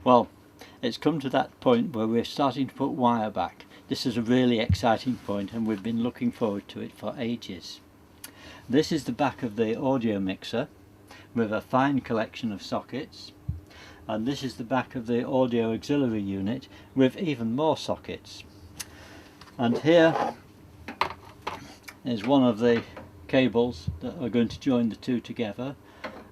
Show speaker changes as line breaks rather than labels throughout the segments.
Well, it's come to that point where we're starting to put wire back. This is a really exciting point and we've been looking forward to it for ages. This is the back of the audio mixer with a fine collection of sockets, and this is the back of the audio auxiliary unit with even more sockets. And here is one of the cables that are going to join the two together,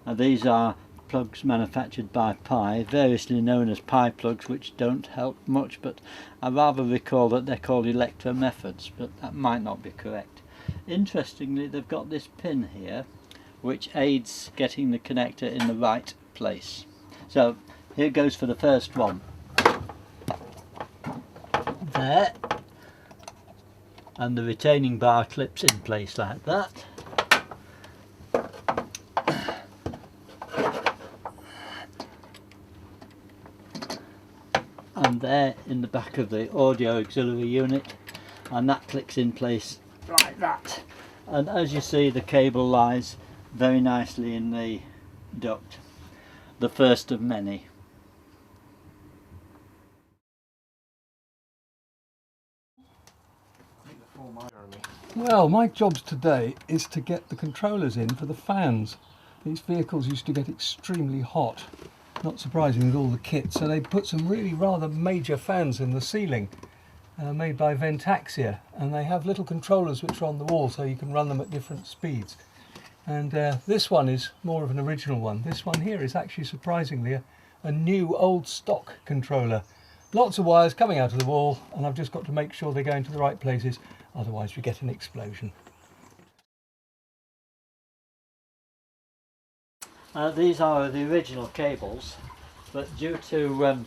and these are plugs manufactured by Pi, variously known as Pi plugs, which don't help much, but I rather recall that they're called electromethods, but that might not be correct. Interestingly, they've got this pin here which aids getting the connector in the right place. So here goes for the first one. There, and the retaining bar clips in place like that. And there in the back of the audio auxiliary unit, and that clicks in place like that. And as you see, the cable lies very nicely in the duct, the first of many.
Well, my job today is to get the controllers in for the fans. These vehicles used to get extremely hot, not surprising with all the kit, so they put some really rather major fans in the ceiling, made by Ventaxia, and they have little controllers which are on the wall so you can run them at different speeds. And this one is more of an original one. This one here is actually surprisingly a new old stock controller. Lots of wires coming out of the wall, and I've just got to make sure they're going to the right places, otherwise we get an explosion.
These are the original cables, but due to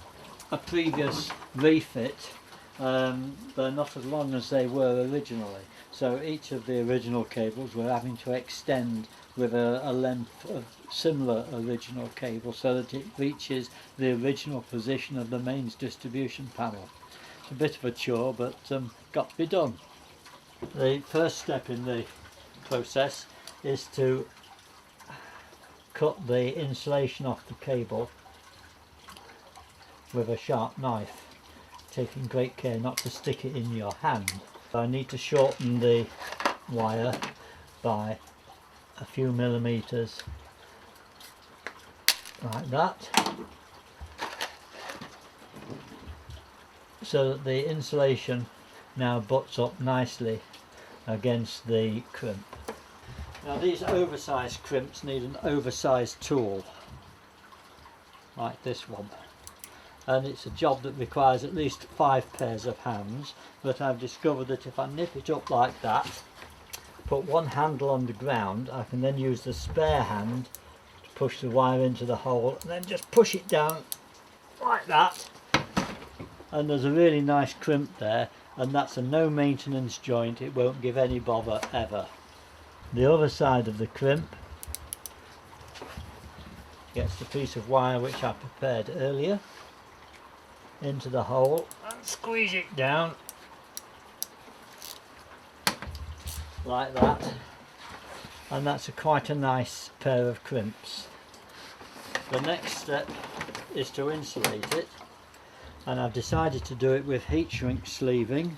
a previous refit, they're not as long as they were originally. So each of the original cables we're having to extend with a length of similar original cable so that it reaches the original position of the mains distribution panel. It's a bit of a chore, but got to be done. The first step in the process is to cut the insulation off the cable with a sharp knife, taking great care not to stick it in your hand. I need to shorten the wire by a few millimeters like that, so that the insulation now butts up nicely against the crimp. Now these oversized crimps need an oversized tool like this one, and it's a job that requires at least 5 pairs of hands, but I've discovered that if I nip it up like that, put one handle on the ground, I can then use the spare hand to push the wire into the hole and then just push it down like that, and there's a really nice crimp there, and that's a no maintenance joint. It won't give any bother ever. The other side of the crimp gets the piece of wire which I prepared earlier into the hole and squeeze it down like that, and that's quite a nice pair of crimps. The next step is to insulate it, and I've decided to do it with heat shrink sleeving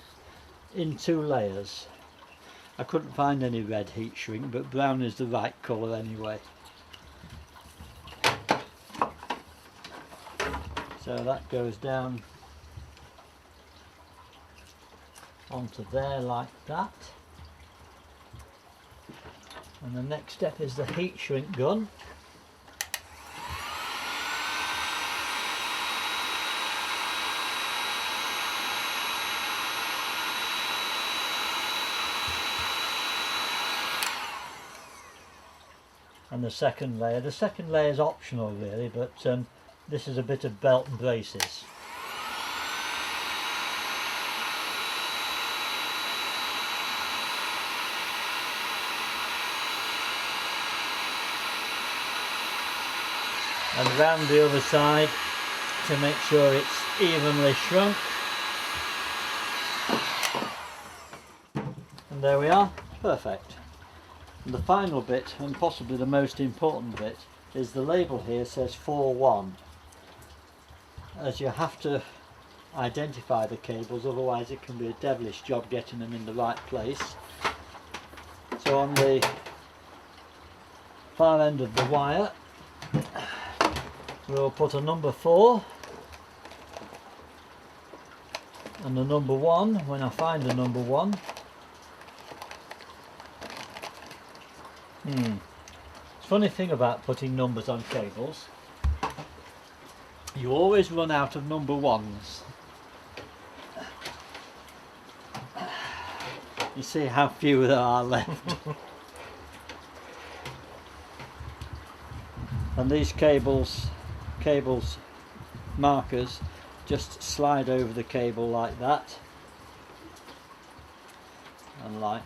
in 2 layers. I couldn't find any red heat shrink, but brown is the right colour anyway. So that goes down onto there like that. And the next step is the heat shrink gun. And the second layer is optional really, but this is a bit of belt and braces. And round the other side to make sure it's evenly shrunk. And there we are, perfect. And the final bit, and possibly the most important bit, is the label here says 4-1. as you have to identify the cables, otherwise it can be a devilish job getting them in the right place. So on the far end of the wire we'll put a number 4 and a number 1 when I find a number 1. It's a funny thing about putting numbers on cables, you always run out of number 1s. You see how few there are left. And these cables markers just slide over the cable like that, and like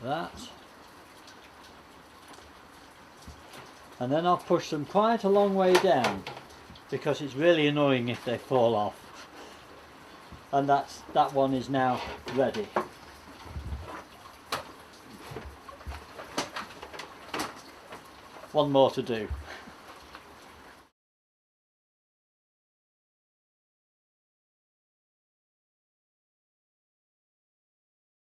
that, and then I'll push them quite a long way down because it's really annoying if they fall off. And that one is now ready. One more to do.